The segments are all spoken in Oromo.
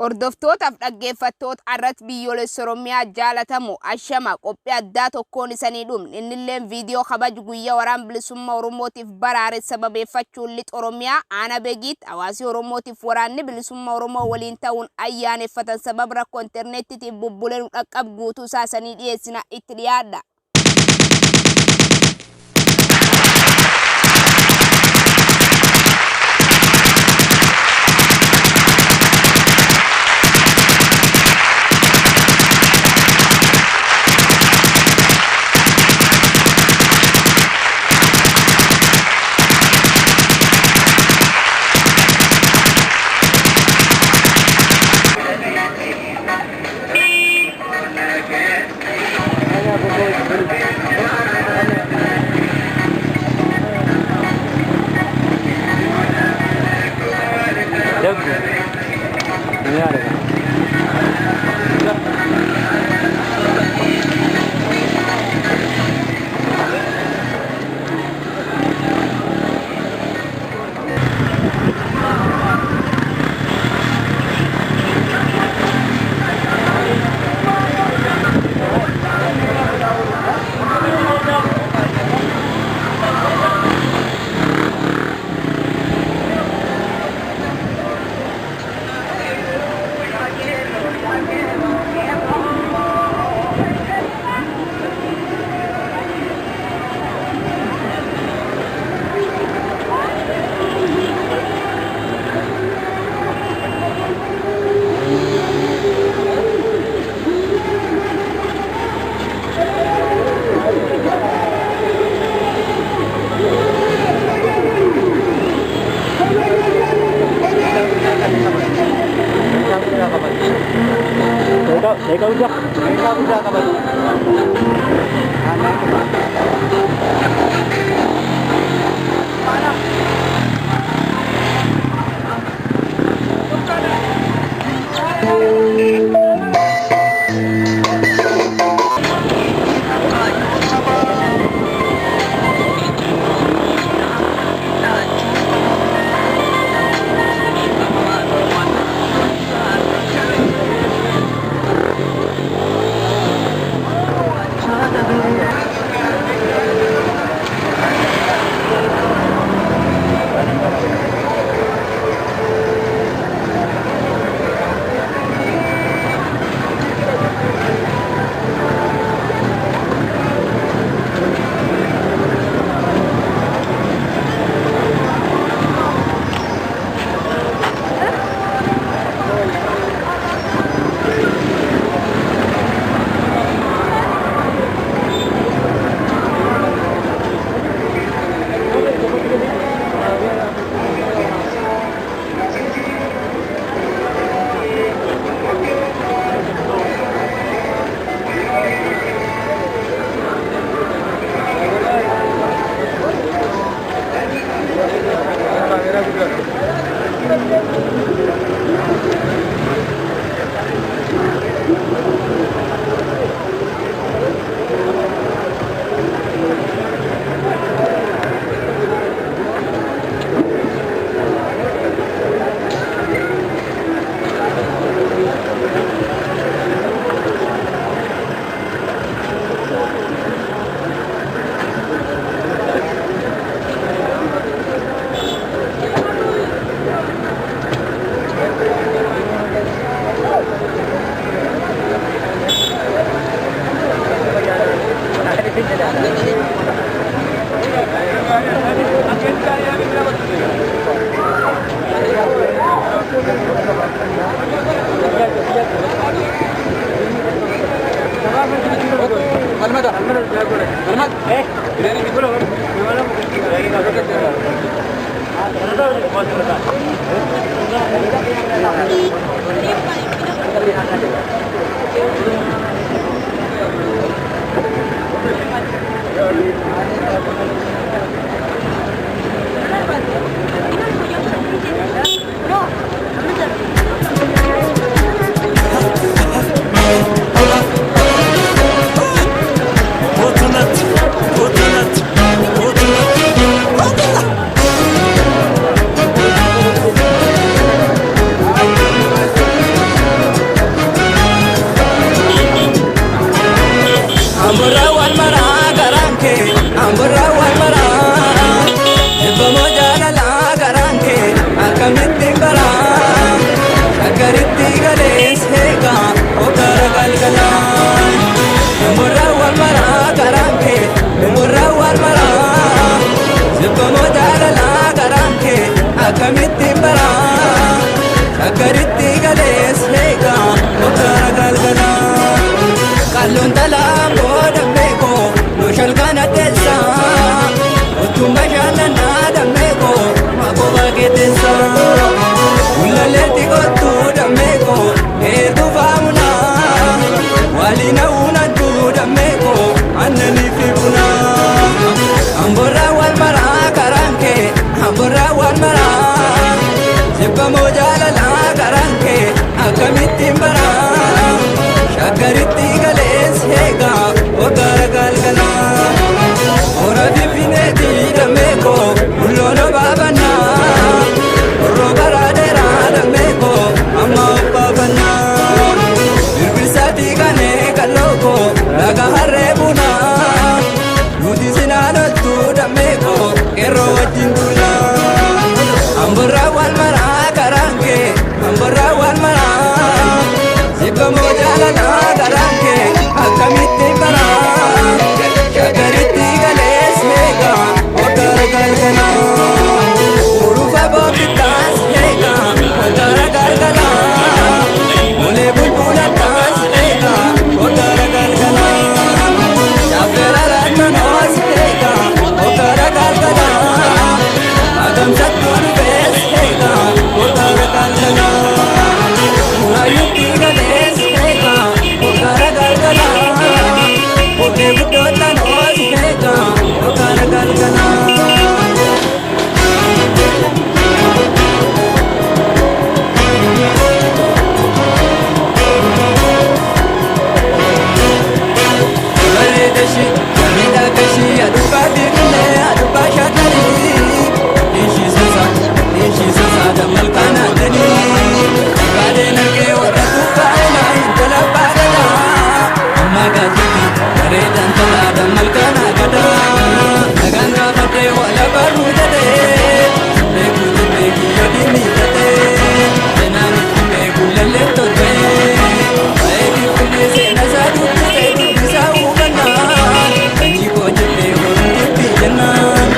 Hordoftoota dhaggeeffattoota irratti biyyoolessa Oromiyaa jaalatamu ashama qophii addaa tokkoon isanii dhumne innilleen viidiyoo kabaju guyyaa waraan bilisummaa Oromootiif baraare sababeeffachuun lixa Oromiyaa aana beegiitti hawaasi Oromootiif waraanni bilisummaa Oromoo waliin ta'uun ayyaaneffatan sabab rakkoo intarneetiitiif bubbuleen dhaqqab guutuu isaanii dhiyeessina itti dhiyaadha. Teka udah kapan? galees eegaa okkara galgala qalloon talaan booda beekoo yoo shalkaan addeessa ottuun bashannanaa dammeekoo maakooba keetteessa mul'aleetti kottuu dammeekoo eeguu faamunaa waliin hawuun adduu dammeekoo annanii fi bunaa amborraa wal maraa karaan kee amborraa wal maraa jibbamoo jaalalaa karaan kee akkamittiin baraa shaggaritti galees eegaa okkara galgalaa hora finfinneetti dammeekoo bulloon obaafannaa borroo karaa dheeraa dammeekoo amma obbaafannaa birbirsaatti kanee kallookoo laga harree bunaa nuti sinaanottu dammeekoo qeerroo wajjin tullaa amborraa wal maraa karaan kee amborraa wal maraa jibbamoo jaalalaa karaan kee akkamittiin baraa shaggaritti galees eegaa okkara galgalaa urufa boobbittaas eegaa okkara galgalaa olee bulbulattaas eegaa okkara galgalaa shaaffeera lattanoos eegaa okkara galgalaa agamsattuu dhufees eegaa okkara galgalaa muraayutti galees eegaa okkara galgalaa olee guddoottanoos eegaa okkara galgalaa bareedashi miidhagashi adubbaa dirqilee adubbaa shaakkarii dhiishiisasa dammalkaan addanii baadeen argee warra dubbaa'inaa intala baadhaadhaa amma gaazexii bareedan talaa dammalkaan agadaa nagaan gaafadhee wala barruu jedhee beekuutu beekii yodii miidhatee seenaan itti beekuu lallee tolchee baay'ee diffinee seena isaa dubbisee dubbisaa hubannaa sanyii koo jedhee horuutti jennaan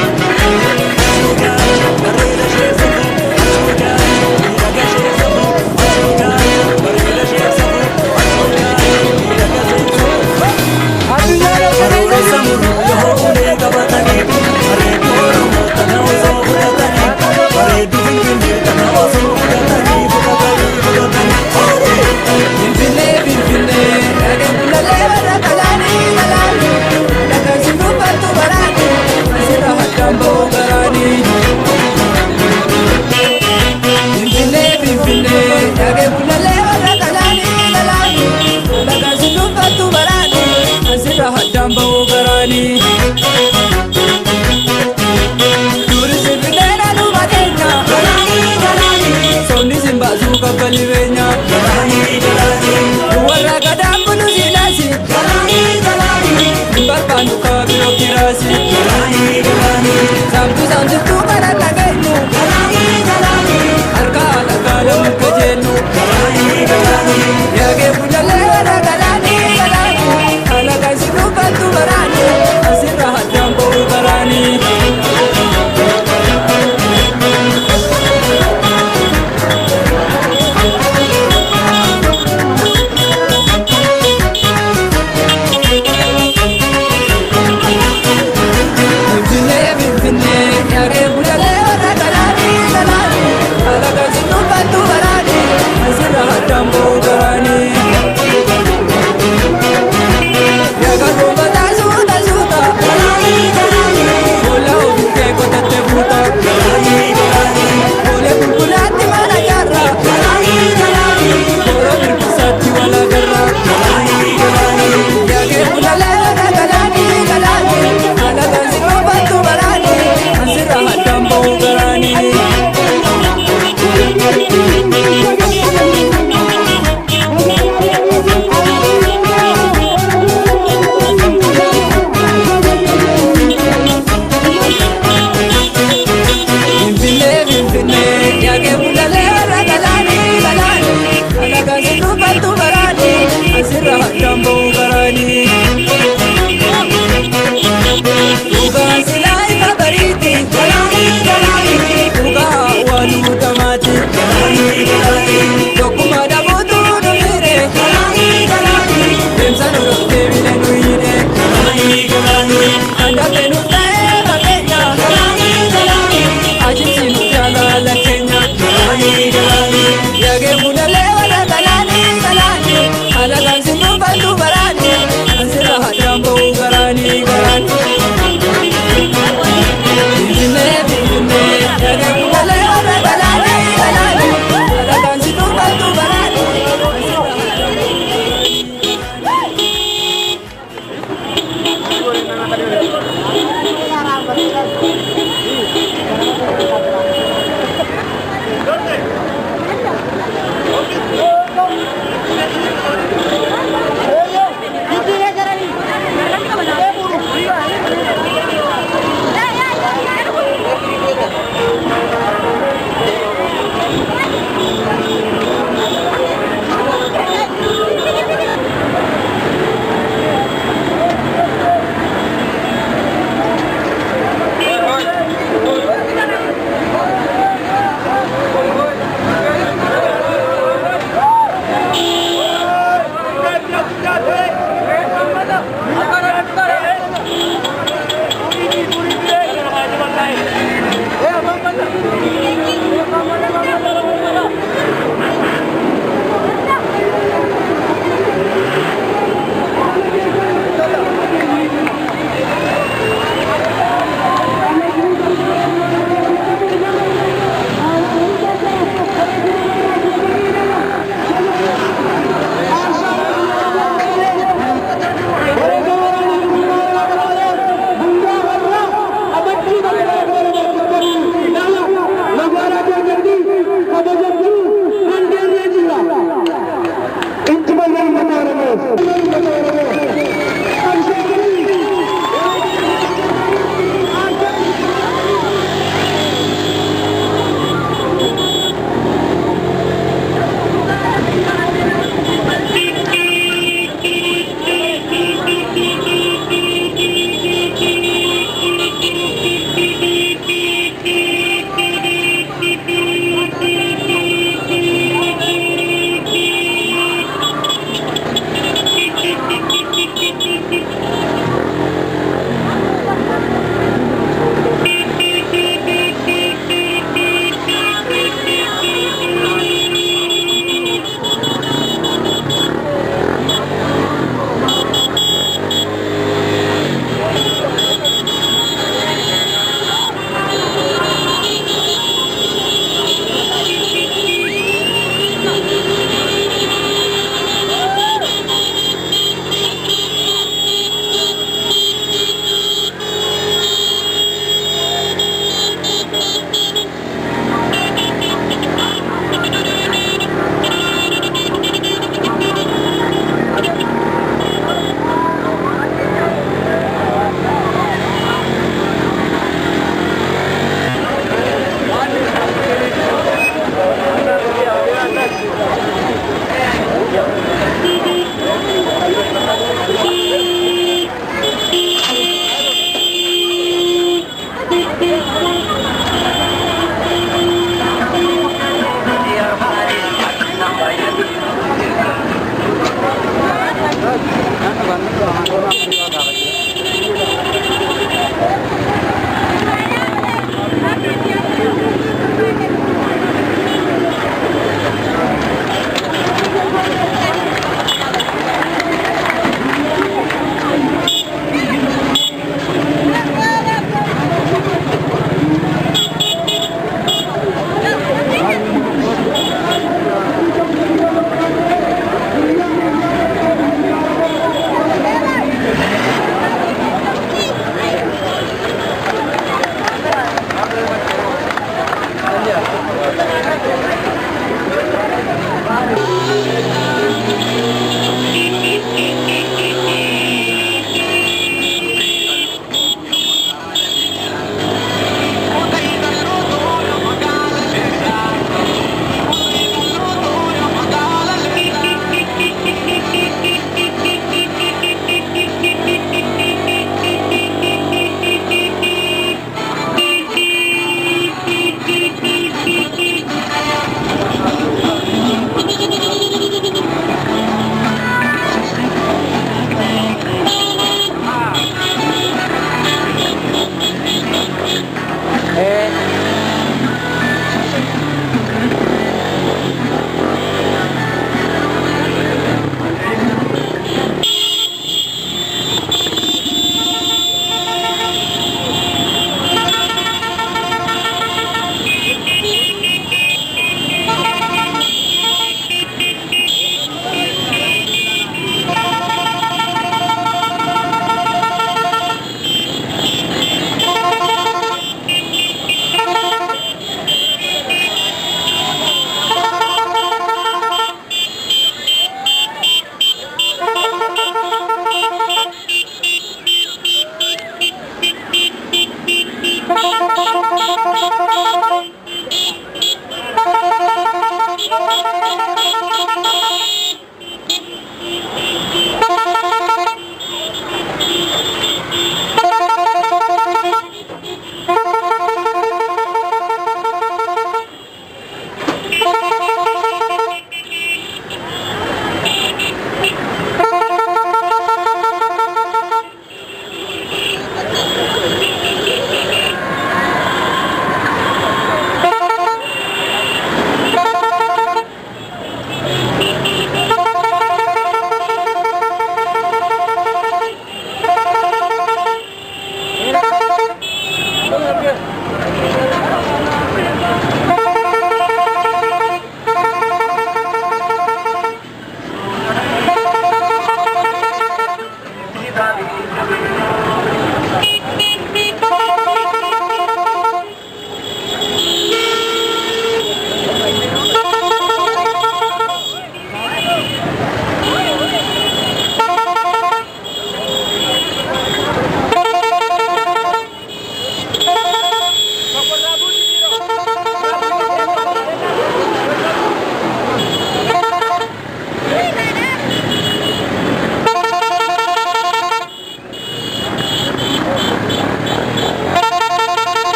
Jumbo Garani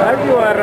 Aquí va a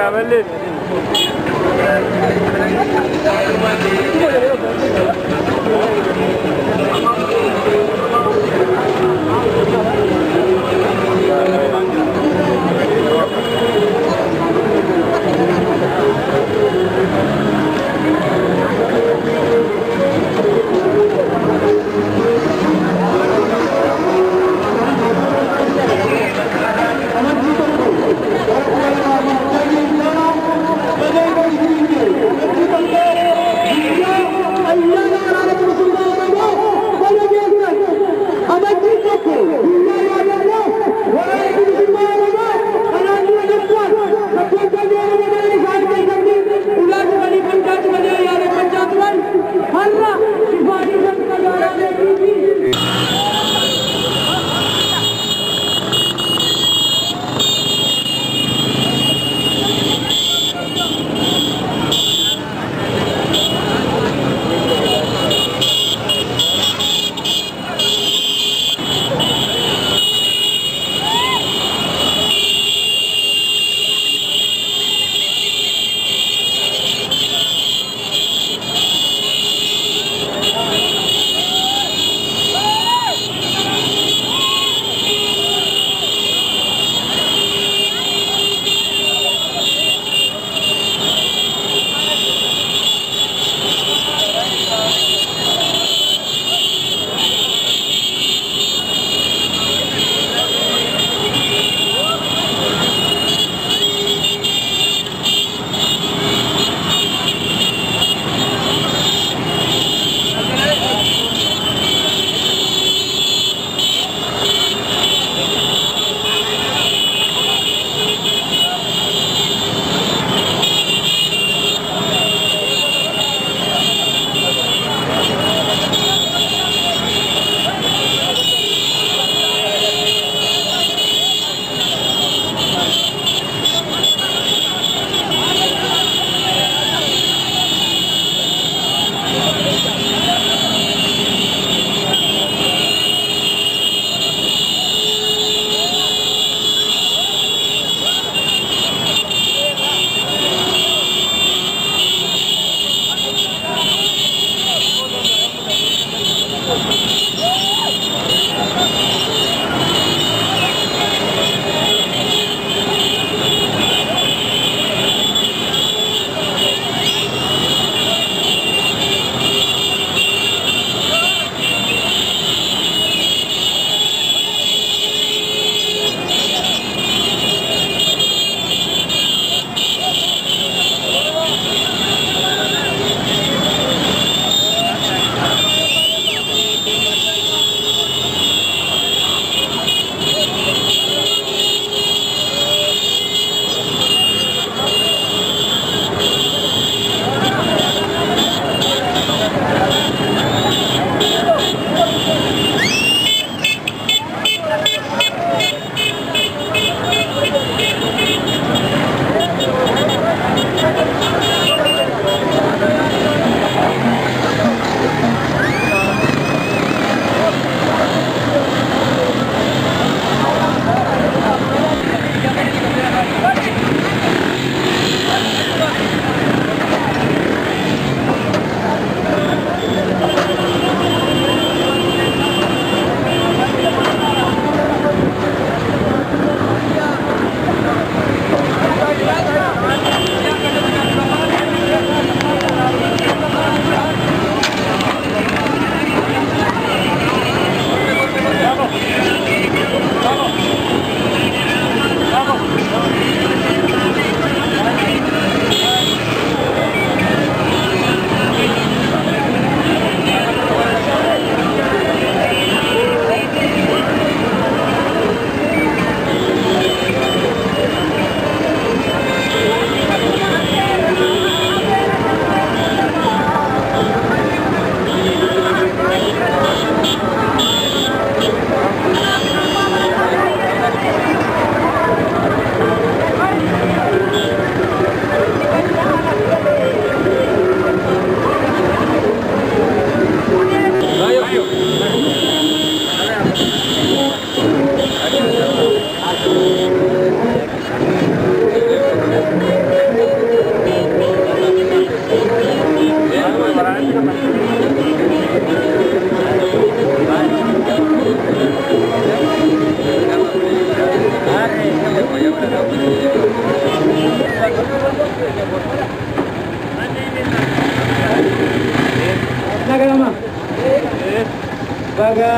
baga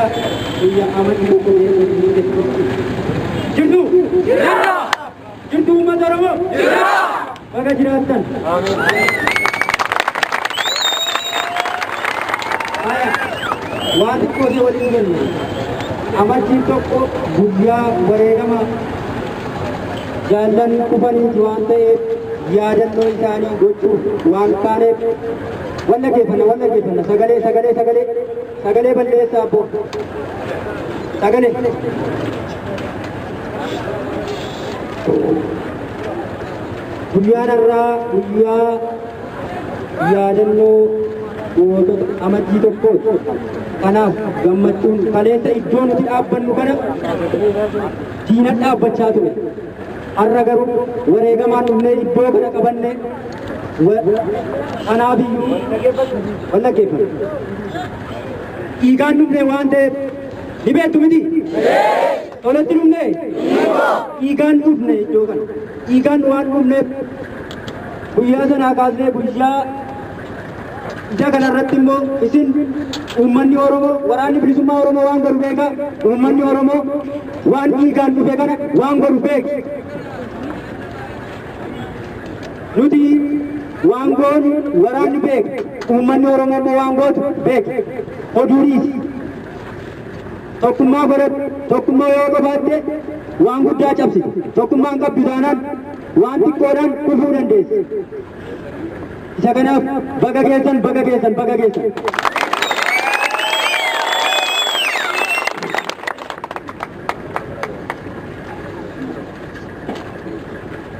biyya amantii tokko jirtu jirtu uummata Oromoo baga jiraattan waan xiqqooti waliin galle amantii tokko guyyaa wareegama jaallan kufaniiti waan ta'eef yaadannoo isaanii gochuuf waan kaaneef walla geeffanna sagalee balleessaa abbo sagalee guyyaan irraa guyyaa yaadannoo gootota amantii tokkooti. Kanaaf gammachuun kaleessa iddoo nuti dhaabbannu kana diina dhaabbachaa ture. Har'a garuu wareegamaan dhufnee iddoo kana qabanne kanaaf iyyuu walla geeffanna. Dhiigaan dhufne waan ta'eef ni beektu miti? Tolatti dhufne? Dhiigaan dhufne iddoo kana. Dhiigaan waan dhufneef guyyaa sanaa kaasnee guyyaa ija kanarratti immoo isin uummanni Oromoo waraanni bilisummaa Oromoo waan godhu beeka. Uummanni Oromoo waan dhiigaan dhufe kana waan godhu beeka. Nuti waan goonu waraanni beeka. Uummanni Oromoo immoo waan gootu beeka. Oduuriisi. Tokkummaa godhatu tokkummaa yoo qabaatte waan guddaa cabsiti. Tokkummaan qabdu taanaan waan xiqqoodhaan kufuu dandeessi. Isa kanaaf baga geessan.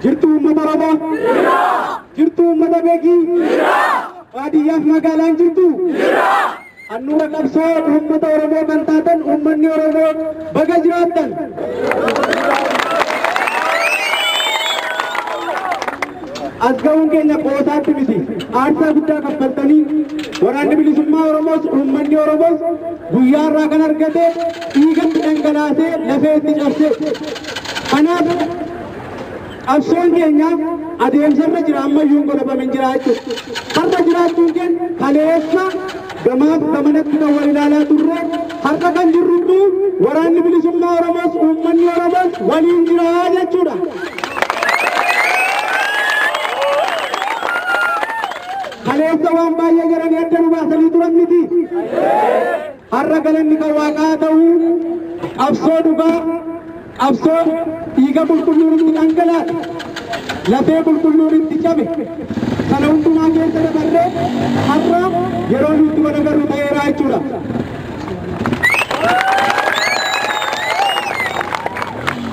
Jirtu uummata Oromoo? Jirtu uummata beekii? Baadiyyaaf magaalaan jirtu? Handhuura qabsoo uummata Oromoo kan taatan uummanni Oromoo baga jiraattan. As ga'uun keenya qoosaatti miti. Aarsaa guddaa kaffaltanii waraanni bilisummaa Oromoos uummanni Oromoos guyyaa irraa kan argate dhiigatti dhangalaasee lafeetti cabse. Kanaaf qabsoon keenya adeemsarra jira ammayyuu godhaman jira jechuudha. Har'a jiraachuun keenya kaleessa gamaaf gamanatti kan wal ilaalaa turre har'a kan jirru waraanni bilisummaa Oromoos uummanni Oromoos waliin jira jechuudha. Kaleessa waan baay'ee jedhanii adda nu baasanii turan miti. Har'a galanni kan Waaqaa ta'uu qabsoo dhugaa qabsoo dhiiga qulqulluun itti dhangalaadha. Lafee qulqulluun itti cabe. Kana hundumaa keessa dabarree har'a yeroo nuti wal agarru ta'eera jechuudha.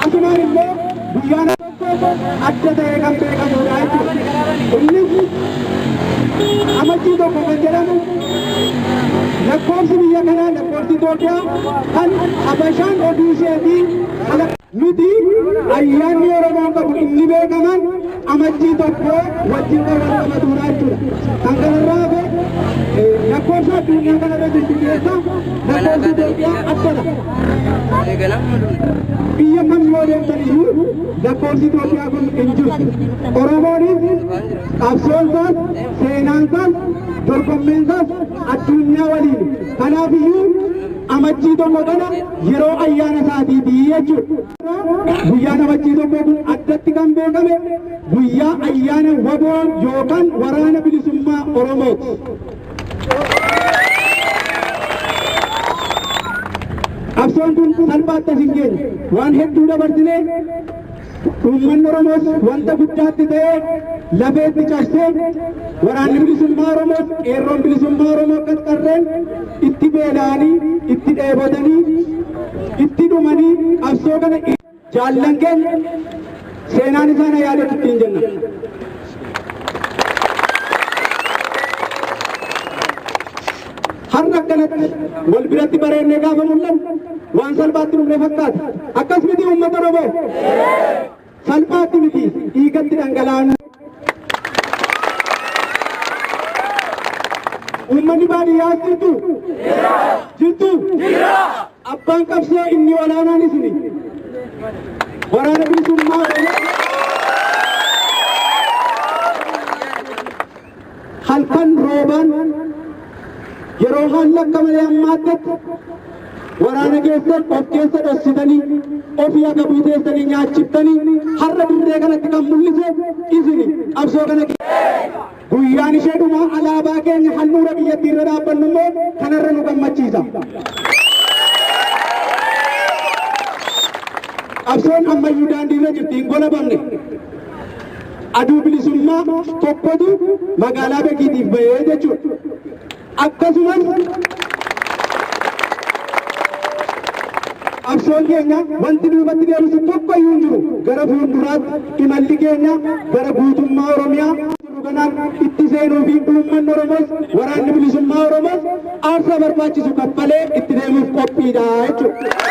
Asumaan immoo guyyaan adda ta'ee kan beekamudha jechuudha. Innis amajjii tokko kan jedhamu lakkoofsi biyya kanaa lakkoofsi Itoophiyaa kan Habashaan oduu isheetii nuti ayyaanni Oromoon qabu inni beekaman amajjii tokko wajjin kan wal qabatudha jechuudha. Kan kanarraa hafe lakkoofsa addunyaa kanarra jirtu keessa lakkoofsi Itoophiyaa addadha. Biyya kam yoo deemtan iyyuu lakkoofsi Itoophiyaa kun hin jirtu. Oromoonis qabsoonsaas seenaansaas dorgommeensaas addunyaa waliin. Kanaaf iyyuu amajjii tokko kana yeroo ayyaana isaatiitii jechuudha. Guyyaan amajjii tokko kun addatti kan beekame guyyaa ayyaana waboo yookaan waraana bilisummaa Oromooti. Qabsoon kun salphaatti as hin geenye waan hedduu dabarsinee uummanni Oromoos wanta guddaatti ta'ee lafeetti cabsee waraanni bilisummaa Oromoos qeerroon bilisummaa Oromoo qaxxarreen itti beela'anii itti dheebotanii itti dhumanii qabsoo kana jaallan keenya seenaan isaan yaadatu ittiin jenna. Har'a akkanatti wal biratti bareennee gaafa mul'annu waan salphaatti dhumne fakkaata. Akkas miti uummata Oromoo. Salphaatti miti dhiigatti dhangala'an. Uummanni baadiyyaas jirtu. Abbaan qabsoo inni olaanaan isini. Waraana bilisummaa Oromoo. Halkan roobaan yeroo haalli akka malee hammaattetti waraana keessan of keessa dhossitanii ofii akka buuteessanii nyaachiftanii har'a dirree kanatti kan mul'ise isini qabsoo kana guyyaan isheedhuma alaabaa keenya handhuura biyyattii irra dhaabbannu immoo kanarra nu gammachiisa. Qabsoon ammayyuu daandii irra jirti hin golabamne. Aduu bilisummaa tokkotu magaalaa Beekiitiif bahee jechuudha. Akkasumas qabsoon keenya wanti duubatti deebisu tokko iyyuu hin jiru. Gara fuulduraatti imalli keenya gara guutummaa Oromiyaa kanaan itti seenuu fi uummanni Oromoos waraanni bilisummaa Oromoos aarsaa barbaachisu kaffalee itti deemuuf qophiidha jechuudha.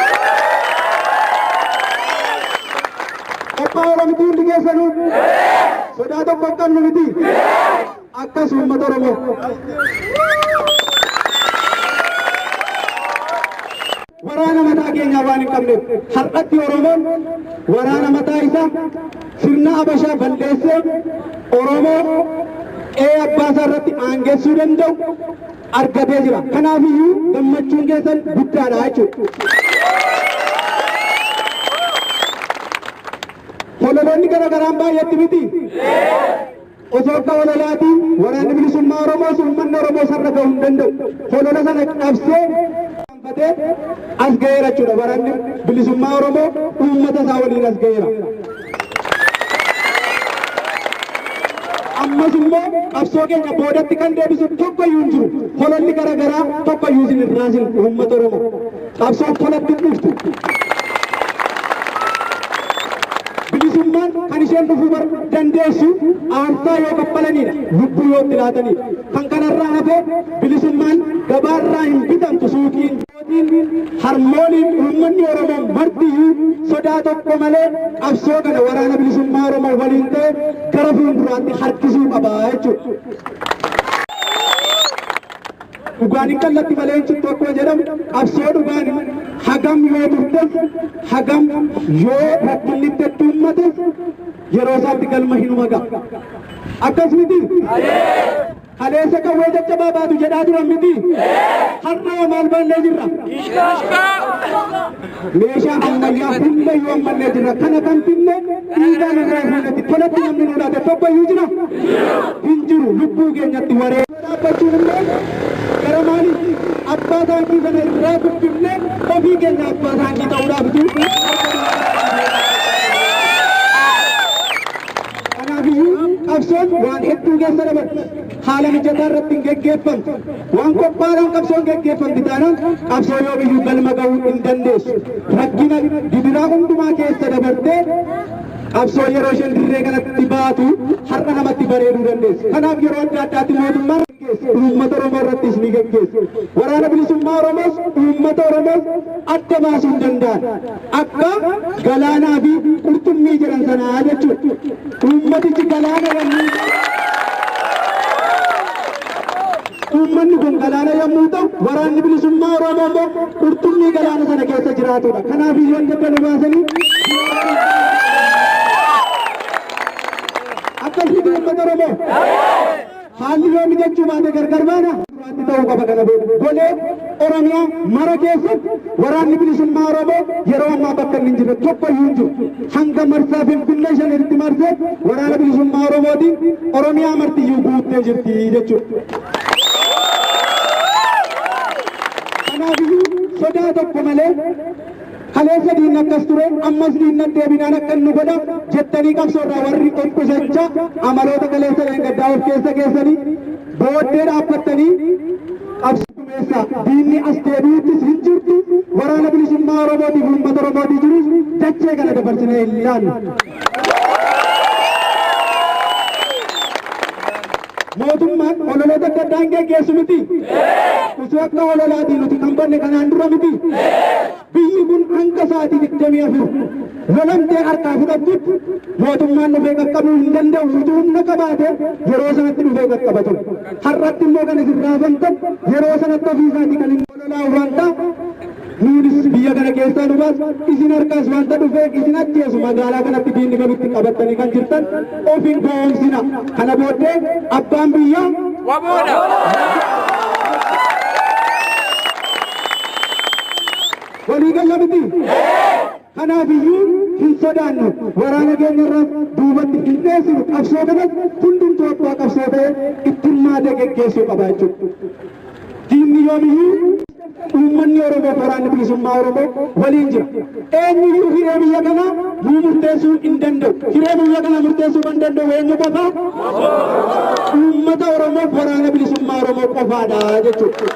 Qophii Oromitii hundi keessanuu sodaa tokko hin qabnu miti. Akkas uummata Oromoo. Waraana mataa keenyaa waan hin qabneef har'atti Oromoon waraana mataa isaa sirna Habashaa balleessee Oromoo abbaa isaa irratti aangeessuu danda'u argatee jira. Kanaafiyyuu gammachuun keessan guddaadha jechuudha. Hololoonni garaagaraan baay'eetti miti. Osoo akka hololaatiin waraanni bilisummaa Oromoos uummanni Oromoo sarara ga'uu hin danda'u. Holola sana qabsee as ga'eera jechuudha. Waraanni bilisummaa Oromoo uummata isaa waliin as ga'eera. Ammas immoo qabsoo keenya boodatti kan deebisu tokkoyyuu hin jiru. Hololli garaagaraa tokkoyyuu isin irraa hin uummata Oromoo. Qabsoon holatti dhuftu. Bilisummaan kan isheen dhufuu dandeessu aarsaa yoo kaffalaniidha. Lubbuu yoo itti laatanidha. Kan kanarraa hafe bilisummaan gabaarraa hin bitamtu suuqiin. Harmooliin uummanni Oromoo martiyyuu sodaa tokko malee qabsoo kana waraana bilisummaa Oromoo waliin ta'e gara fuulduraatti harkisuu qaba jechuudha. Dhugaan hin kallatti malee hin cittu akkuma jedhamu qabsoo dhugaan hagam yoo turtes hagam yoo rakkinni itti uummates yeroo isaatti galma hin umaga. Akkas miti. Kaleessa qawwee caccabaa baatu jedhaa turan miti. Har'a maal baannee jirra? Meeshaa ammayyaa hundayyuu ammallee jirra. Kana kan finne dhiigaan irraa fuudhatti tolatti namni nu laate tokkoyyuu jira? Hin jiru. Lubbuu keenyatti waree dhaabbachuun illee gara maaliif abbaa taankii sana irraa buqqifnee ofii keenya abbaa taankii ta'uudhaaf jiru. Kanaafiyyuu qabsoon waan hedduu keessa dabarti. Haala mijataa irratti hin geggeeffamtu. Waan qophaadhaan qabsoon geggeeffamti taanaan qabsoo yoo biyyuu galma gahuu hin dandeessu. Rakkina gidiraa hundumaa keessa dabartee qabsoo yeroo isheen dirree kanatti baatu har'a namatti bareeduu dandeessu. Kanaaf yeroo adda addaatti mootummaan uummata Oromoo irrattis ni geggeessu. Waraana bilisummaa Oromoos uummata Oromoos adda baasuu hin danda'an. Akka galaanaa fi qurxummii jedhan sanaa jechuudha. Uummatichi galaana yommuu uummanni kun galaana yommuu ta'u waraanni bilisummaa Oromoo immoo qurxummii galaana sana keessa jiraatudha. Kanaaf iyyuu adda nu baasanii akkasitti uummata Oromoo haalli yoo mijachuu baate gargar baana ta'uu qaba. Kana booda golee Oromiyaa mara keessatti waraanni bilisummaa Oromoo yeroo ammaa bakka inni hin jirre tokkoyyuu hin jiru. Hanga marsaa Finfinnee shanitti marsee waraana bilisummaa Oromootiin Oromiyaa martiyyuu guuttee jirti jechuudha. Kanaafiyyuu sodaa tokko malee kaleessa diinni akkas ture ammas diinni deebinaan akka nu godha jettanii qabsoorraa warri of qusachaa amaloota kaleessa gaddaa of keessa keessanii booddee dhaabbattanii qabsoo keessaa diinni as deebi'uttis hin jirtu. Waraana bilisummaa Oromootiif uummata Oromootii jirus dachee kana dabarsinee hin ilaallu. Mootummaan ololoota adda addaa hin geggeessu miti. Osoo akka ololaatiin nuti kan banne kanaan dura miti. Biyyi kun hanga sa'aatii 24 lolamtee harkaa fudhattutti mootummaan dhufee qaqqabuu hin danda'u. Utuu humna qabaate yeroo sanatti dhufee qaqqabatu. Har'atti immoo kan isin raafantan yeroo sanatti ofii isaatii kan hin ololaa wanta nuunis biyya kana keessaa nu baas isin harkaas wanta dhufee isin ajjeesu magaalaa kanatti diinni galutti qabattanii kan jirtan ofiin goomsina. Kana booddee abbaan biyyaa waboodha. walii galla miti. Kanaafiyyuu hin sodaannu waraana keenyarraa duubatti hin dheessinu qabsoo kanas hundumtuu abbaa qabsoo ta'e itti hirmaatee geggeessuu qaba jechuudha. Diinni yoomiyyuu uummanni Oromoo waraanni bilisummaa Oromoo waliin jira. Eenyuyyuu hiree biyya kanaa nuu murteessuu hin danda'u. Hiree biyya kanaa murteessuu kan danda'u eenyu qofaa? Uummata Oromoo waraana bilisummaa Oromoo qofaadha jechuudha.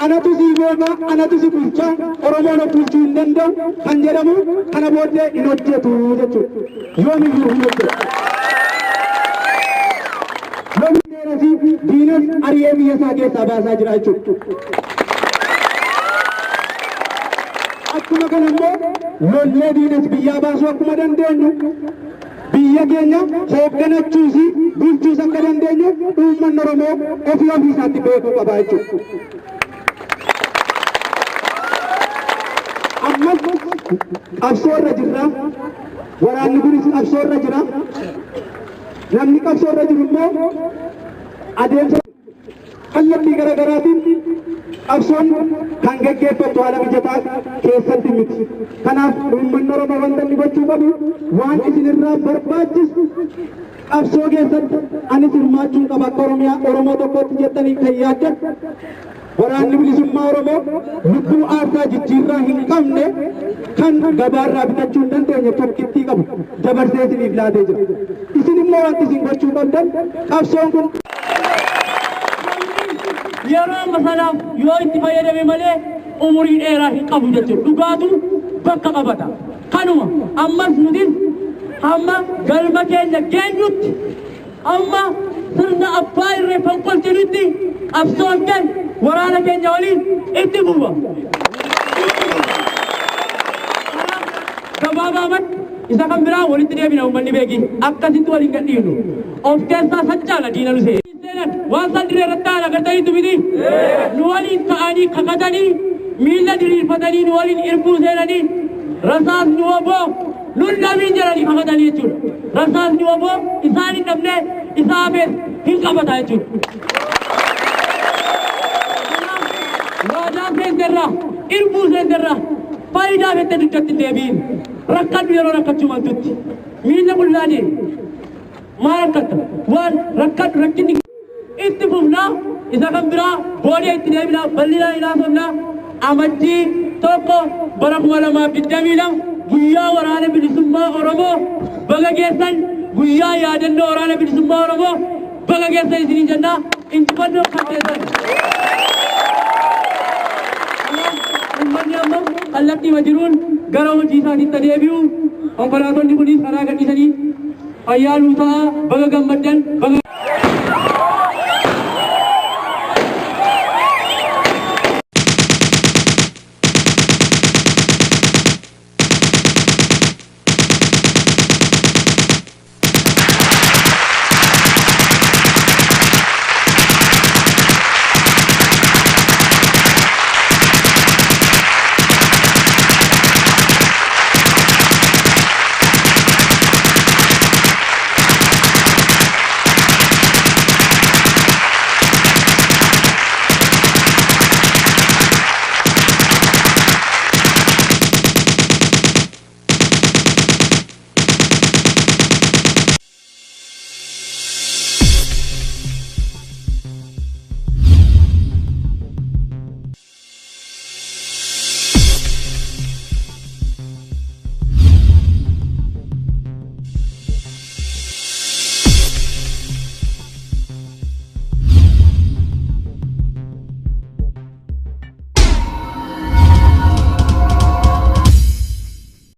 Anatu si beeka, anatu si bulcha, Oromoon bulchuu hin danda'u kan jedhamu kana booddee hin hojjetu jechuudha. Yoomiyyuu hin hojjetu. Diinas ari'ee biyya isaa keessaa baasaa jira jechuudha. Akkuma kana immoo lollee diinas biyyaa baasuu akkuma dandeenyu biyya keenya hoogganachuus bulchuus akka dandeenyu uummanni Oromoo ofii isaatti beekuu qaba jechuudha. Ammas qabsoo irra jirra. Waraanni kunis qabsoo irra jira. Namni qabsoo irra jiru immoo adeemsa kallattii garaagaraatiin qabsoon kan geggeeffatu haala mijataa keessatti miti. Kanaaf uummanni Oromoo wanta inni gochuu qabu waan isinirraa barbaachisu qabsoo keessatti anis hirmaachuu qaba akka Oromoo tokkotti jettanii kan yaaddan waraanni bilisummaa Oromoo lubbuu aarsaa jijjiirraa hin qabne kan gabaarraa bitachuu hin dandeenye tokkittii qabu dabarsee isiniif laatee jira. Isin immoo wanti isin gochuu qabdan qabsoon kun yeroo masalaaf yoo itti fayyadame malee umurii dheeraa hin qabu jechuudha. Dhugaatu bakka qabata. Kanuma ammas nutis hamma galma keenya geenyutti amma sirna abbaa irree fonqolchinutti qabsoon keenya waraana keenya waliin itti fufa. Gabaabumatti isa kan biraa walitti deebina uummanni beeki akkasitti waliin gadhiifnu of keessaa sancaala diina nu seena. Waan san diree irratti ta'an agartaniitu miti nu waliin ta'anii kakatanii miila diriirfatanii nu waliin irbuu seenanii rasaas nu oboo nun dhamiin jedhanii kakatanii jechuudha. Rasaas nu oboo isaan hin dhabne isaa bees hin qabata jechuudha. Waadaa seenterraa irbuu seenterraa faayidaa fette dukkatti deebiin rakkadhu yeroo rakkachuu maltutti miila qullaadee maal rakkatta waan rakkadhu rakkinni itti fufnaa isa kan biraa boodee itti deebinaa bal'inaan ilaasofnaa amajjii tokko bara 2022 guyyaa waraana bilisummaa Oromoo baga geessan guyyaa yaadannoo waraana bilisummaa Oromoo baga geessan isinii jennaa injifannoo kan keessan. Uummanni amma kallattii jiruun gara hojii isaatiitti deebi'u konkolaattonni kunis karaa gadhiisanii fayyaa nuu ta'a baga gammaddan baga